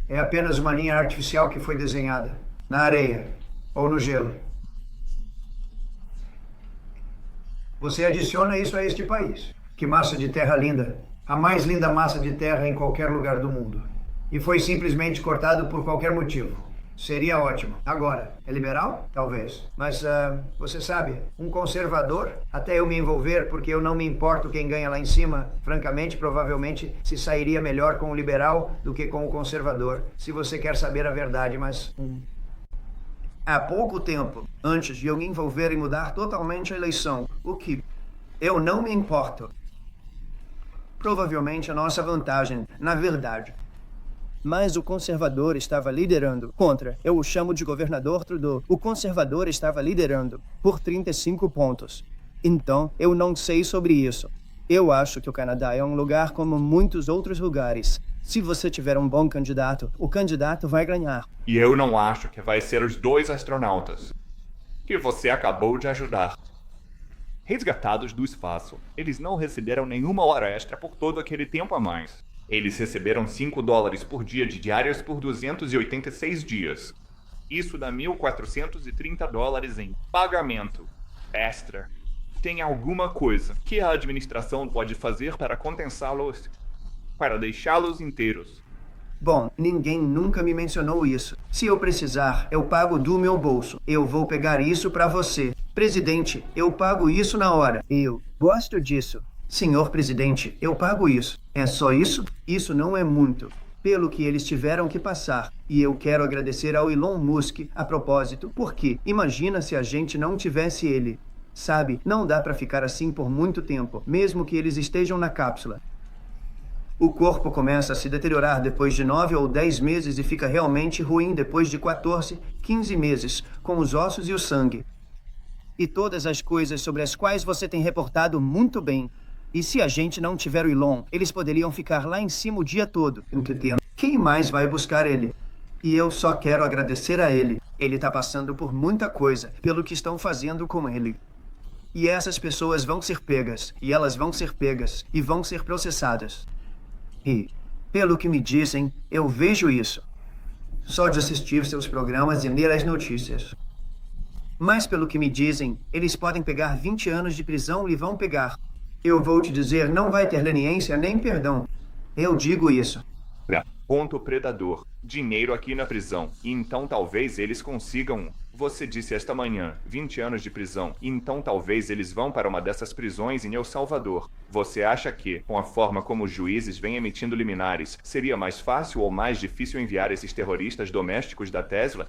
é apenas uma linha artificial que foi desenhada na areia ou no gelo. Você adiciona isso a este país. Que massa de terra linda. A mais linda massa de terra em qualquer lugar do mundo. E foi simplesmente cortado por qualquer motivo. Seria ótimo. Agora, é liberal? Talvez. Mas, você sabe, um conservador, até eu me envolver, porque eu não me importo quem ganha lá em cima, francamente, provavelmente se sairia melhor com o liberal do que com o conservador, se você quer saber a verdade, mas... Há pouco tempo, antes de eu me envolver e mudar totalmente a eleição, o que eu não me importo. Provavelmente a nossa vantagem, na verdade. Mas o conservador estava liderando contra. Eu o chamo de governador Trudeau. O conservador estava liderando por 35 pontos. Então, eu não sei sobre isso. Eu acho que o Canadá é um lugar como muitos outros lugares. Se você tiver um bom candidato, o candidato vai ganhar. E eu não acho que vai ser os 2 astronautas que você acabou de ajudar. resgatados do espaço. Eles não receberam nenhuma hora extra por todo aquele tempo a mais. Eles receberam $5 por dia de diárias por 286 dias. Isso dá $1.430 em pagamento extra. Tem alguma coisa que a administração pode fazer para compensá-los, para deixá-los inteiros? Bom, ninguém nunca me mencionou isso. Se eu precisar, eu pago do meu bolso. Eu vou pegar isso pra você. Presidente, eu pago isso na hora. Eu gosto disso. Senhor presidente, eu pago isso. É só isso? Isso não é muito. Pelo que eles tiveram que passar. E eu quero agradecer ao Elon Musk a propósito, porque imagina se a gente não tivesse ele. Sabe, não dá pra ficar assim por muito tempo, mesmo que eles estejam na cápsula. O corpo começa a se deteriorar depois de 9 ou 10 meses e fica realmente ruim depois de 14, 15 meses, com os ossos e o sangue. E todas as coisas sobre as quais você tem reportado muito bem. E se a gente não tiver o Elon, eles poderiam ficar lá em cima o dia todo. Quem mais vai buscar ele? E eu só quero agradecer a ele. Ele tá passando por muita coisa, pelo que estão fazendo com ele. E essas pessoas vão ser pegas, e elas vão ser pegas, e vão ser processadas. E, pelo que me dizem, eu vejo isso. Só de assistir seus programas e ler as notícias. Mas pelo que me dizem, eles podem pegar 20 anos de prisão e vão pegar. Eu vou te dizer, não vai ter leniência nem perdão. Eu digo isso. Ponto predador. Dinheiro aqui na prisão. E então talvez eles consigam... Você disse esta manhã, 20 anos de prisão. E então talvez eles vão para uma dessas prisões em El Salvador. Você acha que, com a forma como os juízes vêm emitindo liminares, seria mais fácil ou mais difícil enviar esses terroristas domésticos da Tesla?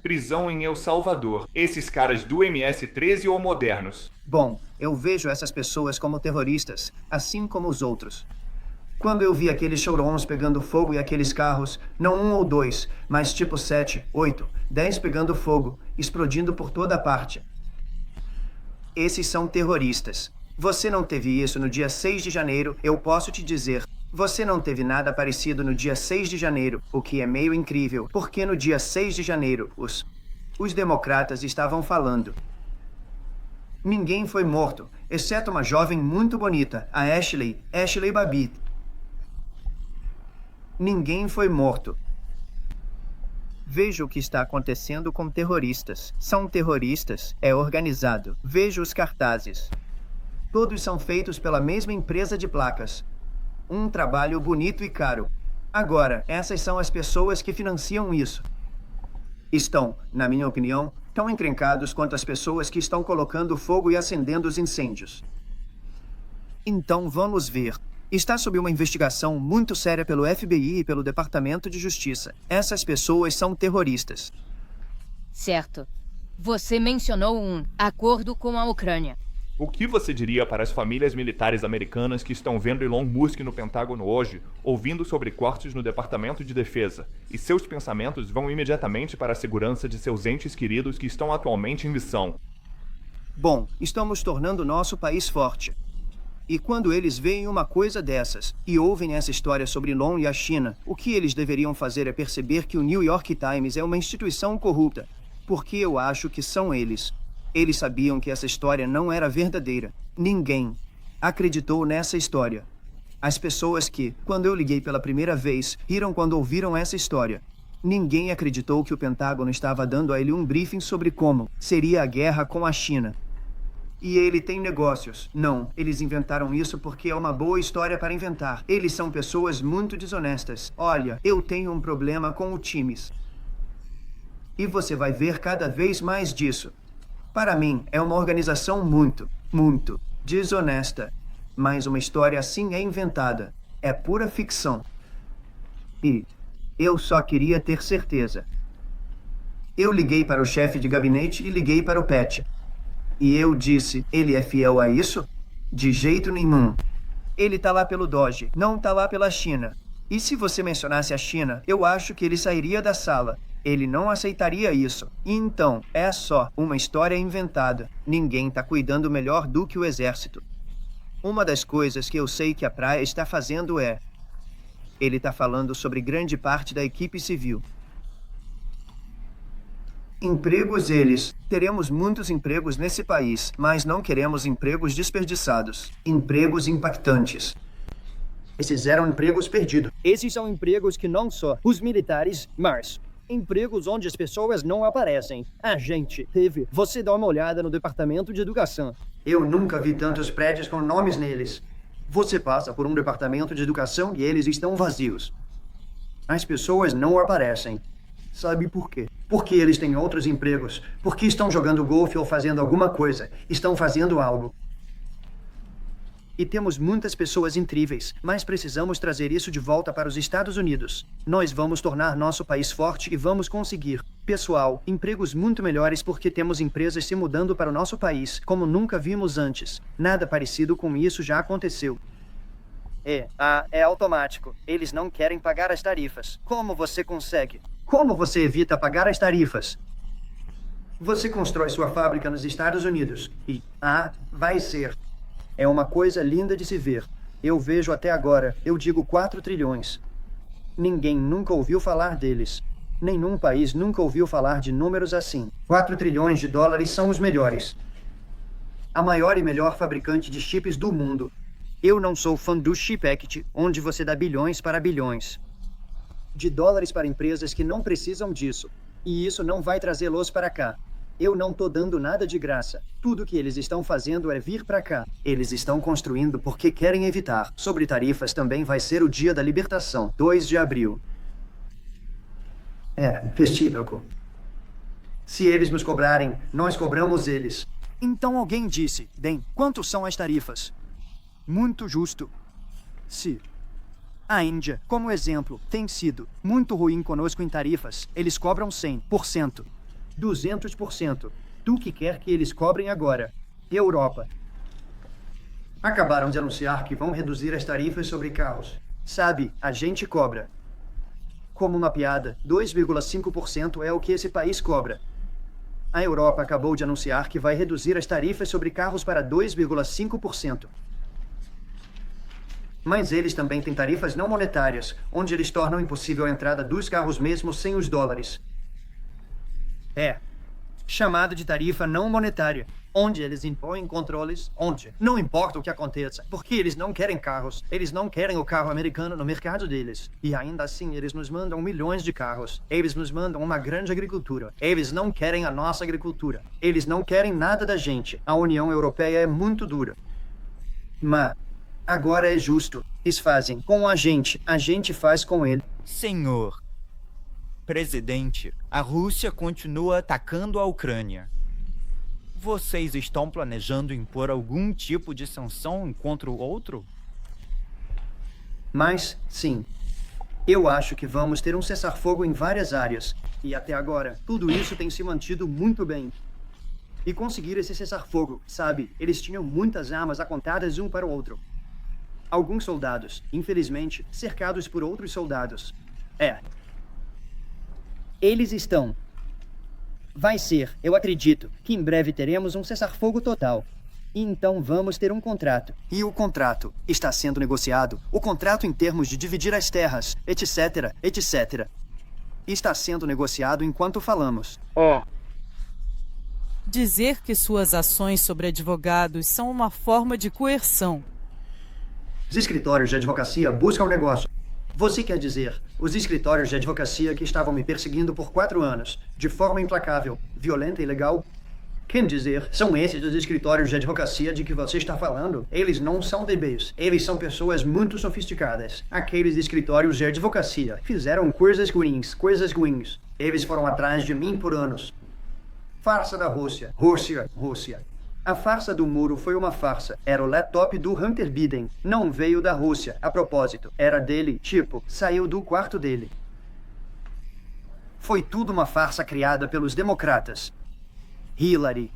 Prisão em El Salvador. Esses caras do MS-13 ou modernos? Bom, eu vejo essas pessoas como terroristas, assim como os outros. Quando eu vi aqueles showrooms pegando fogo e aqueles carros, não 1 ou 2, mas tipo 7, 8, 10 pegando fogo, explodindo por toda parte. Esses são terroristas. Você não teve isso no dia 6 de janeiro, eu posso te dizer. Você não teve nada parecido no dia 6 de janeiro, o que é meio incrível, porque no dia 6 de janeiro, os democratas estavam falando. Ninguém foi morto, exceto uma jovem muito bonita, a Ashley Babbitt. Ninguém foi morto. Veja o que está acontecendo com terroristas. São terroristas, é organizado. Veja os cartazes. Todos são feitos pela mesma empresa de placas. Um trabalho bonito e caro. Agora, essas são as pessoas que financiam isso. Estão, na minha opinião, tão encrencados quanto as pessoas que estão colocando fogo e acendendo os incêndios. Então vamos ver. Está sob uma investigação muito séria pelo FBI e pelo Departamento de Justiça. Essas pessoas são terroristas. Certo. Você mencionou um acordo com a Ucrânia. O que você diria para as famílias militares americanas que estão vendo Elon Musk no Pentágono hoje, ouvindo sobre cortes no Departamento de Defesa, e seus pensamentos vão imediatamente para a segurança de seus entes queridos que estão atualmente em missão? Bom, estamos tornando nosso país forte. E quando eles veem uma coisa dessas e ouvem essa história sobre Elon e a China, o que eles deveriam fazer é perceber que o New York Times é uma instituição corrupta. Porque eu acho que são eles. Eles sabiam que essa história não era verdadeira. Ninguém acreditou nessa história. As pessoas que, quando eu liguei pela primeira vez, riram quando ouviram essa história. Ninguém acreditou que o Pentágono estava dando a ele um briefing sobre como seria a guerra com a China. E ele tem negócios. Não, eles inventaram isso porque é uma boa história para inventar. Eles são pessoas muito desonestas. Olha, eu tenho um problema com o Times. E você vai ver cada vez mais disso. Para mim, é uma organização muito desonesta. Mas uma história assim é inventada. É pura ficção. E eu só queria ter certeza. Eu liguei para o chefe de gabinete e liguei para o Pat. E eu disse, ele é fiel a isso? De jeito nenhum. Ele tá lá pelo Doge, não tá lá pela China. E se você mencionasse a China, eu acho que ele sairia da sala. Ele não aceitaria isso. E então, é só uma história inventada. Ninguém tá cuidando melhor do que o exército. Uma das coisas que eu sei que a praia está fazendo é... Ele tá falando sobre grande parte da equipe civil. Empregos eles. Teremos muitos empregos nesse país, mas não queremos empregos desperdiçados. Empregos impactantes. Esses eram empregos perdidos. Esses são empregos que não só os militares, mas empregos onde as pessoas não aparecem. A gente teve. Você dá uma olhada no departamento de educação. Eu nunca vi tantos prédios com nomes neles. Você passa por um departamento de educação e eles estão vazios. As pessoas não aparecem. Sabe por quê? Porque eles têm outros empregos. Porque estão jogando golfe ou fazendo alguma coisa. Estão fazendo algo. E temos muitas pessoas incríveis, mas precisamos trazer isso de volta para os Estados Unidos. Nós vamos tornar nosso país forte e vamos conseguir, pessoal, empregos muito melhores porque temos empresas se mudando para o nosso país, como nunca vimos antes. Nada parecido com isso já aconteceu. É automático. Eles não querem pagar as tarifas. Como você consegue? Como você evita pagar as tarifas? Você constrói sua fábrica nos Estados Unidos e, vai ser. É uma coisa linda de se ver. Eu vejo até agora, eu digo 4 trilhões. Ninguém nunca ouviu falar deles. Nenhum país nunca ouviu falar de números assim. 4 trilhões de dólares são os melhores. A maior e melhor fabricante de chips do mundo. Eu não sou fã do Chip Act, onde você dá bilhões para bilhões de dólares para empresas que não precisam disso. E isso não vai trazê-los para cá. Eu não tô dando nada de graça. Tudo que eles estão fazendo é vir para cá. Eles estão construindo porque querem evitar. Sobre tarifas também vai ser o dia da libertação, 2 de abril. Festívaco. Se eles nos cobrarem, nós cobramos eles. Então alguém disse, bem, quantos são as tarifas? Muito justo. Se a Índia, como exemplo, tem sido muito ruim conosco em tarifas, eles cobram 100%. 200%. Do que quer que eles cobrem agora. Europa. Acabaram de anunciar que vão reduzir as tarifas sobre carros. Sabe, a gente cobra. Como uma piada, 2,5% é o que esse país cobra. A Europa acabou de anunciar que vai reduzir as tarifas sobre carros para 2,5%. Mas eles também têm tarifas não monetárias, onde eles tornam impossível a entrada dos carros mesmo sem os dólares. Chamada de tarifa não monetária, onde eles impõem controles, onde não importa o que aconteça, porque eles não querem carros, eles não querem o carro americano no mercado deles. E ainda assim eles nos mandam milhões de carros, eles nos mandam uma grande agricultura, eles não querem a nossa agricultura, eles não querem nada da gente. A União Europeia é muito dura. Mas agora é justo. Eles fazem com a gente faz com ele. Senhor Presidente, a Rússia continua atacando a Ucrânia. Vocês estão planejando impor algum tipo de sanção contra o outro? Mas, sim. Eu acho que vamos ter um cessar-fogo em várias áreas. E até agora, tudo isso tem se mantido muito bem. E conseguir esse cessar-fogo, sabe? Eles tinham muitas armas apontadas um para o outro. Alguns soldados, infelizmente, cercados por outros soldados. Eles estão. Vai ser, eu acredito, que em breve teremos um cessar-fogo total. E então vamos ter um contrato. E o contrato está sendo negociado. O contrato em termos de dividir as terras, etc, etc. Está sendo negociado enquanto falamos. Dizer que suas ações sobre advogados são uma forma de coerção. Os escritórios de advocacia buscam o negócio. Você quer dizer, os escritórios de advocacia que estavam me perseguindo por 4 anos, de forma implacável, violenta e ilegal? Quer dizer, são esses os escritórios de advocacia de que você está falando? Eles não são bebês. Eles são pessoas muito sofisticadas. Aqueles escritórios de advocacia fizeram coisas ruins. Eles foram atrás de mim por anos. Farsa da Rússia. Rússia. A farsa do muro foi uma farsa. Era o laptop do Hunter Biden. Não veio da Rússia. A propósito, era dele, saiu do quarto dele. Foi tudo uma farsa criada pelos democratas. Hillary.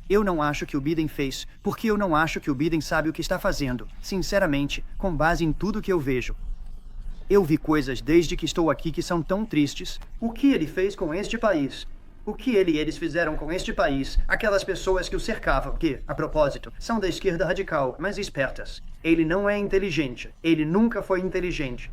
Eu não acho que o Biden fez, porque eu não acho que o Biden sabe o que está fazendo. Sinceramente, com base em tudo que eu vejo. Eu vi coisas desde que estou aqui que são tão tristes. O que ele fez com este país? O que eles fizeram com este país? Aquelas pessoas que o cercavam, que, a propósito, são da esquerda radical, mas espertas. Ele não é inteligente. Ele nunca foi inteligente.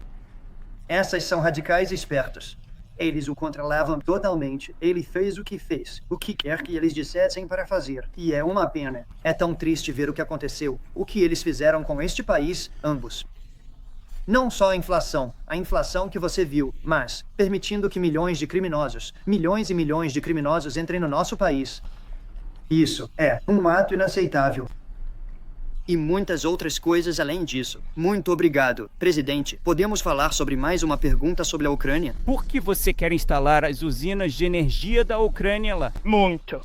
Essas são radicais espertos. Eles o controlavam totalmente. Ele fez o que quer que eles dissessem para fazer. E é uma pena. É tão triste ver o que aconteceu, o que eles fizeram com este país, ambos. Não só a inflação que você viu, mas permitindo que milhões e milhões de criminosos entrem no nosso país. Isso é um ato inaceitável. E muitas outras coisas além disso. Muito obrigado, presidente. Podemos falar sobre mais uma pergunta sobre a Ucrânia? Por que você quer instalar as usinas de energia da Ucrânia lá? Muito.